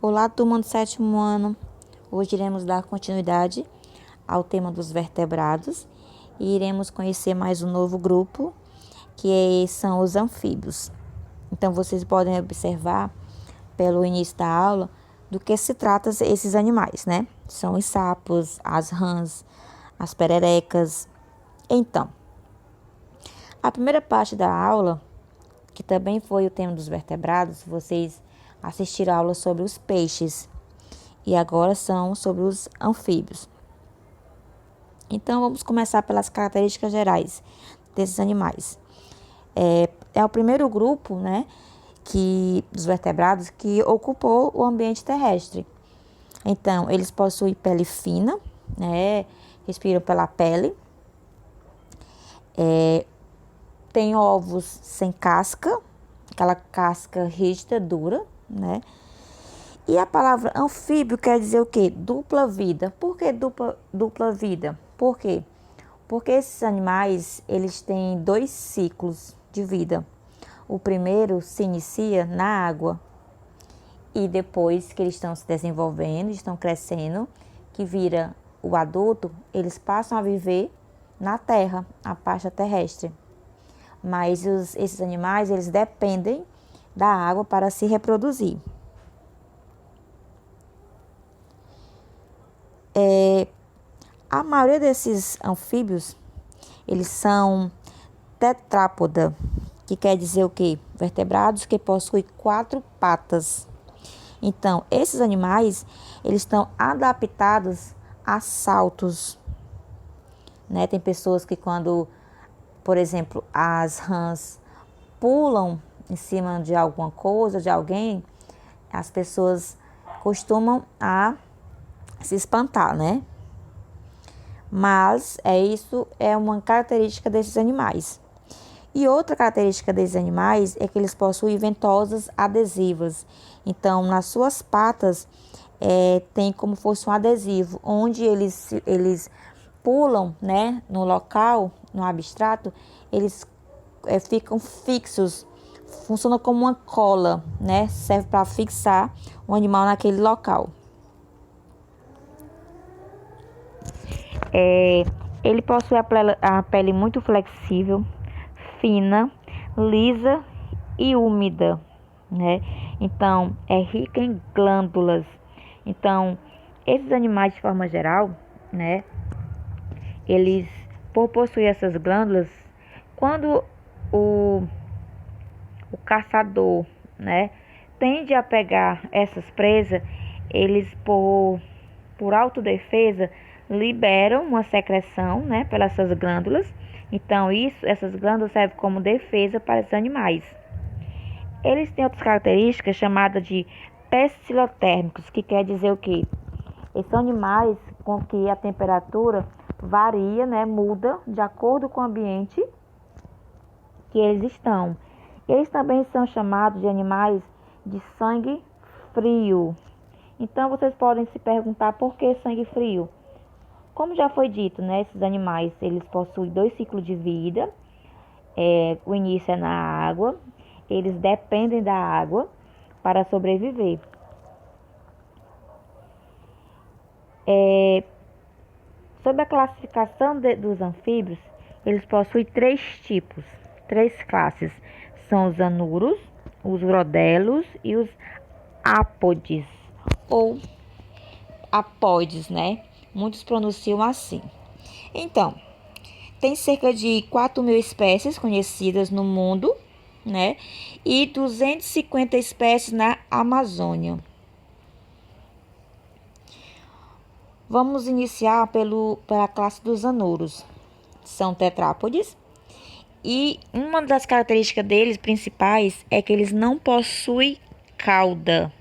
Olá, turma do sétimo ano. Hoje iremos dar continuidade ao tema dos vertebrados e iremos conhecer mais um novo grupo, são os anfíbios. Então, vocês podem observar pelo início da aula do que se trata esses animais, né? São os sapos, as rãs, as pererecas. Então, a primeira parte da aula, que também foi o tema dos vertebrados, vocês assistiram a aula sobre os peixes. E agora são sobre os anfíbios. Então, vamos começar pelas características gerais desses animais. É o primeiro grupo, né, dos vertebrados que ocupou o ambiente terrestre. Então, eles possuem pele fina, né, respiram pela pele. Tem ovos sem casca, aquela casca rígida, dura, né? E a palavra anfíbio quer dizer o quê? Dupla vida. Por que dupla vida? Por quê? Porque esses animais, eles têm 2 ciclos de vida. O primeiro se inicia na água e depois que eles estão se desenvolvendo, estão crescendo, que vira o adulto, eles passam a viver na terra, a pasta terrestre. Mas esses animais, eles dependem da água para se reproduzir. A maioria desses anfíbios, eles são tetrápoda, que quer dizer o quê? Vertebrados que possuem 4 patas. Então, esses animais, eles estão adaptados a saltos, né? Tem pessoas que quando, por exemplo, as rãs pulam em cima de alguma coisa, de alguém, as pessoas costumam a se espantar, né? Mas isso é uma característica desses animais. E outra característica desses animais é que eles possuem ventosas adesivas. Então, nas suas patas, tem como fosse um adesivo, onde eles pulam, né, no local, no abstrato, eles ficam fixos. Funciona como uma cola, né? Serve para fixar o animal naquele local. Ele possui a pele muito flexível, fina, lisa e úmida, né? Então, é rica em glândulas. Então, esses animais, de forma geral, né? Eles, por possuir essas glândulas, quando o caçador, né, tende a pegar essas presas, eles, por autodefesa, liberam uma secreção, né, pelas suas glândulas. Então, essas glândulas servem como defesa para esses animais. Eles têm outras características chamadas de pestilotérmicos, que quer dizer o quê? Esses animais com que a temperatura varia, né, muda de acordo com o ambiente que eles estão. Eles também são chamados de animais de sangue frio. Então, vocês podem se perguntar por que sangue frio? Como já foi dito, né, esses animais, eles possuem 2 ciclos de vida. O início é na água. Eles dependem da água para sobreviver. Sobre a classificação dos anfíbios, eles possuem 3 tipos, 3 classes. São os anuros, os rodelos e os ápodes, ou apóides, né? Muitos pronunciam assim. Então, tem cerca de 4.000 espécies conhecidas no mundo, né? E 250 espécies na Amazônia. Vamos iniciar pela classe dos anuros. São tetrápodes. E uma das características deles principais é que eles não possuem cauda.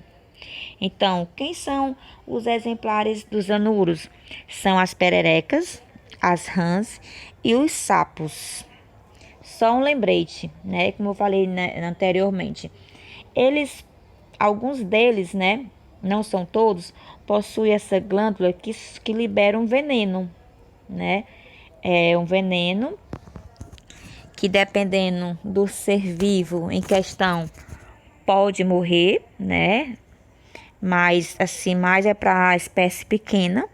Então, quem são os exemplares dos anuros? São as pererecas, as rãs e os sapos. Só um lembrete, né? Como eu falei, né, anteriormente. Alguns deles, né? Não são todos, possuem essa glândula que libera um veneno, né? É um veneno que, dependendo do ser vivo em questão, pode morrer, né? mas assim, mais é para espécie pequena,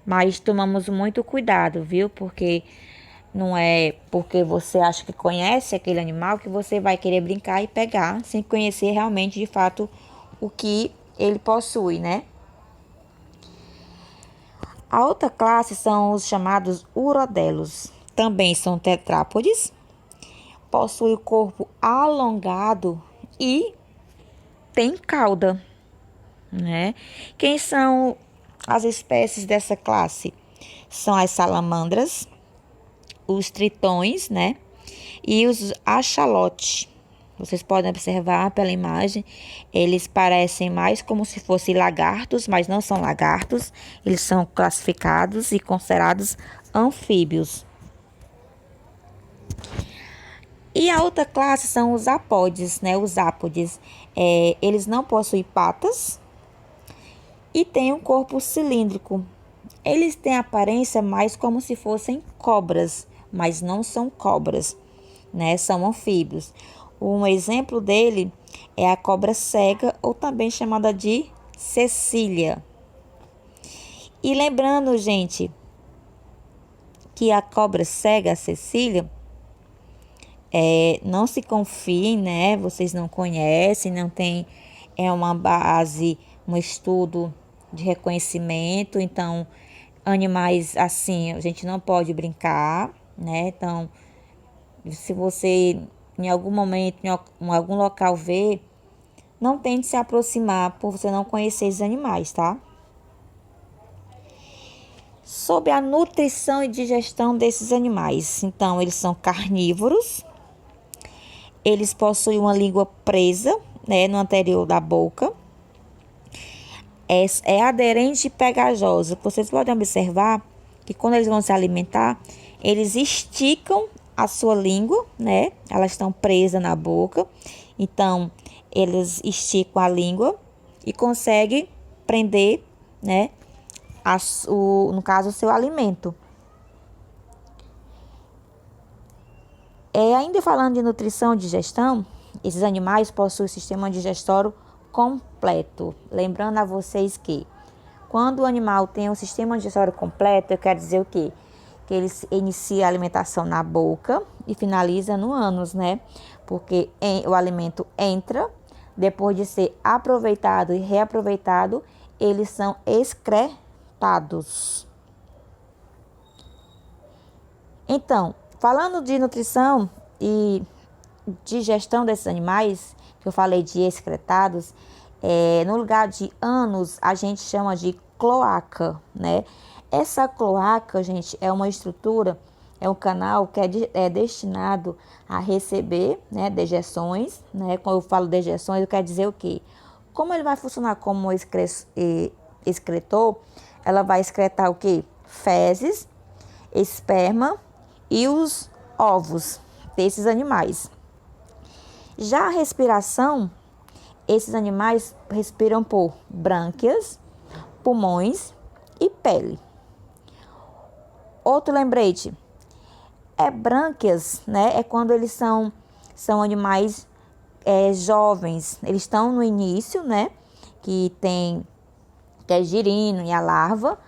mas tomamos muito cuidado, viu? Porque não é porque você acha que conhece aquele animal que você vai querer brincar e pegar, sem conhecer realmente de fato o que ele possui, né? A outra classe são os chamados urodelos. Também são tetrápodes, possuem o corpo alongado e tem cauda, né? Quem são as espécies dessa classe? São as salamandras, os tritões, né? E os axolotes. Vocês podem observar pela imagem, eles parecem mais como se fossem lagartos, mas não são lagartos. Eles são classificados e considerados anfíbios. E a outra classe são os apóides, né? Os ápodes. Eles não possuem patas e têm um corpo cilíndrico. Eles têm aparência mais como se fossem cobras, mas não são cobras, né? São anfíbios. Um exemplo dele é a cobra cega, ou também chamada de cecília. E lembrando, gente, que a cobra cega, a cecília, não se confiem, né? Vocês não conhecem, não tem uma base, um estudo de reconhecimento. Então, animais assim, a gente não pode brincar, né? Então, se você em algum momento, em algum local ver, não tente se aproximar por você não conhecer esses animais, tá? Sobre a nutrição e digestão desses animais. Então, eles são carnívoros. Eles possuem uma língua presa, né, no anterior da boca. É aderente e pegajosa. Vocês podem observar que quando eles vão se alimentar, eles esticam a sua língua, né? Elas estão presas na boca. Então, eles esticam a língua e conseguem prender, né? No caso, o seu alimento. Ainda falando de nutrição e digestão, esses animais possuem um sistema digestório completo. Lembrando a vocês que quando o animal tem um sistema digestório completo, eu quero dizer o quê? Que ele inicia a alimentação na boca e finaliza no ânus, né? Porque o alimento entra, depois de ser aproveitado e reaproveitado, eles são excretados. Então, falando de nutrição e digestão desses animais, que eu falei de excretados, no lugar de ânus, a gente chama de cloaca, né? Essa cloaca, gente, é uma estrutura, é um canal que é destinado a receber, né, dejeções, né? Quando eu falo dejeções, eu quero dizer o quê? Como ele vai funcionar como excretor, ela vai excretar o quê? Fezes, esperma e os ovos desses animais. Já a respiração, esses animais respiram por brânquias, pulmões e pele. Outro lembrete, brânquias, né? É quando eles são animais jovens, eles estão no início, né? Que é girino e a larva.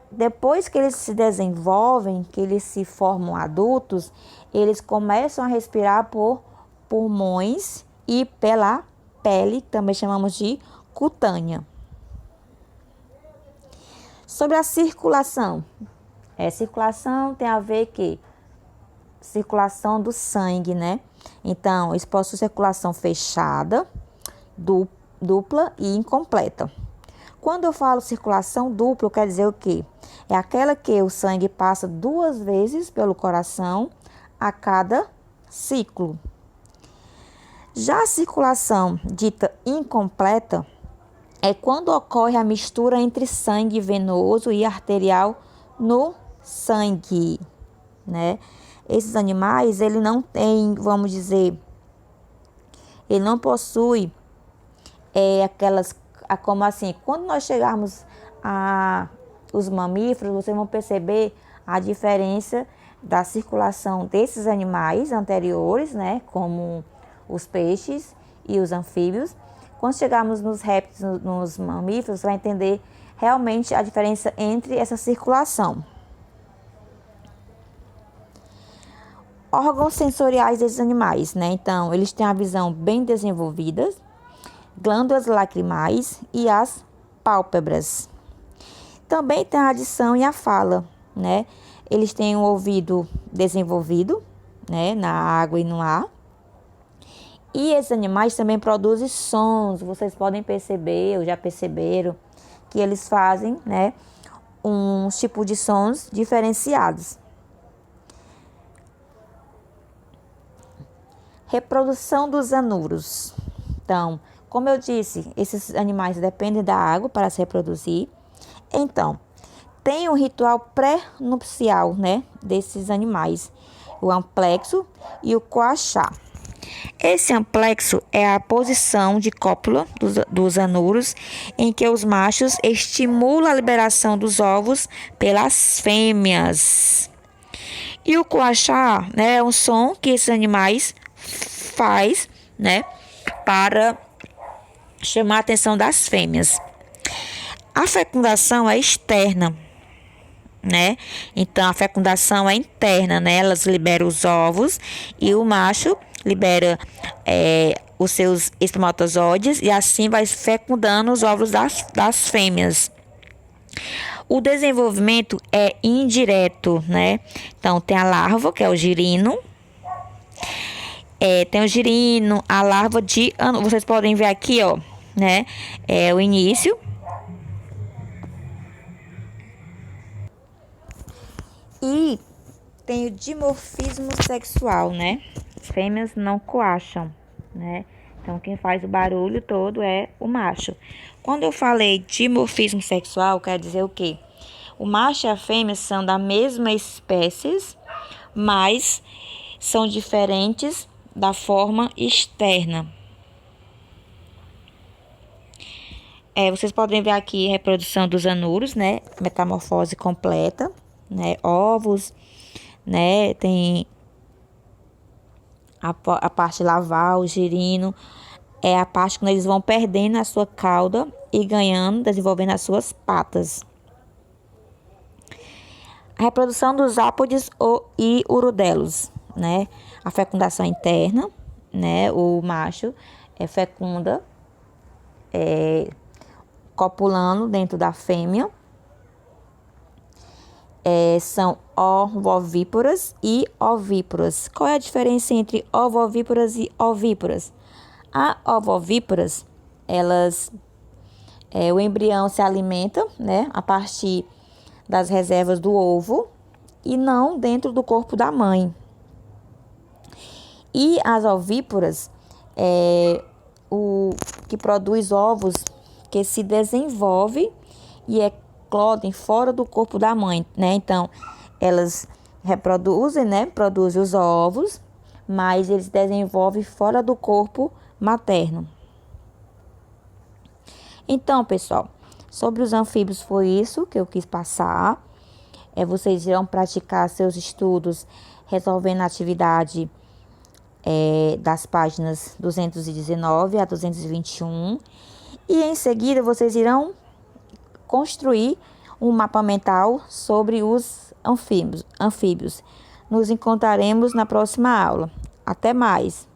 Depois que eles se desenvolvem, que eles se formam adultos, eles começam a respirar por pulmões e pela pele, também chamamos de cutânea. Sobre a circulação. Circulação tem a ver que circulação do sangue, né? Então, eles possuem circulação fechada, dupla e incompleta. Quando eu falo circulação dupla, quer dizer o quê? É aquela que o sangue passa 2 vezes pelo coração a cada ciclo. Já a circulação dita incompleta é quando ocorre a mistura entre sangue venoso e arterial no sangue, né? Esses animais, ele não tem, vamos dizer, ele não possui aquelas, como assim, quando nós chegarmos os mamíferos, vocês vão perceber a diferença da circulação desses animais anteriores, né, como os peixes e os anfíbios, Quando chegarmos nos répteis, nos mamíferos, você vai entender realmente a diferença entre essa circulação. Órgãos sensoriais desses animais, né? Então, eles têm a visão bem desenvolvida, glândulas lacrimais e as pálpebras. Também tem a adição e a fala, né? Eles têm um ouvido desenvolvido, né? Na água e no ar. E esses animais também produzem sons. Vocês podem perceber, ou já perceberam, que eles fazem, né? Um tipo de sons diferenciados. Reprodução dos anuros. Então, como eu disse, esses animais dependem da água para se reproduzir. Então, tem um ritual pré-nupcial, né, desses animais, o amplexo e o coachá. Esse amplexo é a posição de cópula dos anuros em que os machos estimulam a liberação dos ovos pelas fêmeas. E o coachá, né, é um som que esses animais faz, né, para chamar a atenção das fêmeas. A fecundação é externa, né? Então a fecundação é interna, né? Elas liberam os ovos e o macho libera os seus espermatozoides e assim vai fecundando os ovos das fêmeas. O desenvolvimento é indireto, né? Então tem a larva, que é o girino. Tem o girino, a larva de... Vocês podem ver aqui, ó, né? É o início. E tem o dimorfismo sexual, né? Fêmeas não coacham, né? Então, quem faz o barulho todo é o macho. Quando eu falei dimorfismo sexual, quer dizer o quê? O macho e a fêmea são da mesma espécie, mas são diferentes da forma externa. Vocês podem ver aqui a reprodução dos anuros, né? Metamorfose completa, né? Ovos, né? Tem a parte lavar, o girino. É a parte quando eles vão perdendo a sua cauda e ganhando, desenvolvendo as suas patas. A reprodução dos ápodes e urodelos, né? A fecundação interna, né? O macho fecunda, copulando dentro da fêmea. São ovovíporas e ovíporas. Qual é a diferença entre ovovíporas e ovíporas? As ovovíporas, o embrião se alimenta, né, a partir das reservas do ovo e não dentro do corpo da mãe. E as ovíporas, o que produz ovos que se desenvolve e eclodem fora do corpo da mãe, né? Então, elas reproduzem, né? Produzem os ovos, mas eles desenvolvem fora do corpo materno. Então, pessoal, sobre os anfíbios foi isso que eu quis passar. Vocês irão praticar seus estudos resolvendo a atividade das páginas 219 a 221. E em seguida vocês irão construir um mapa mental sobre os anfíbios. Nos encontraremos na próxima aula. Até mais!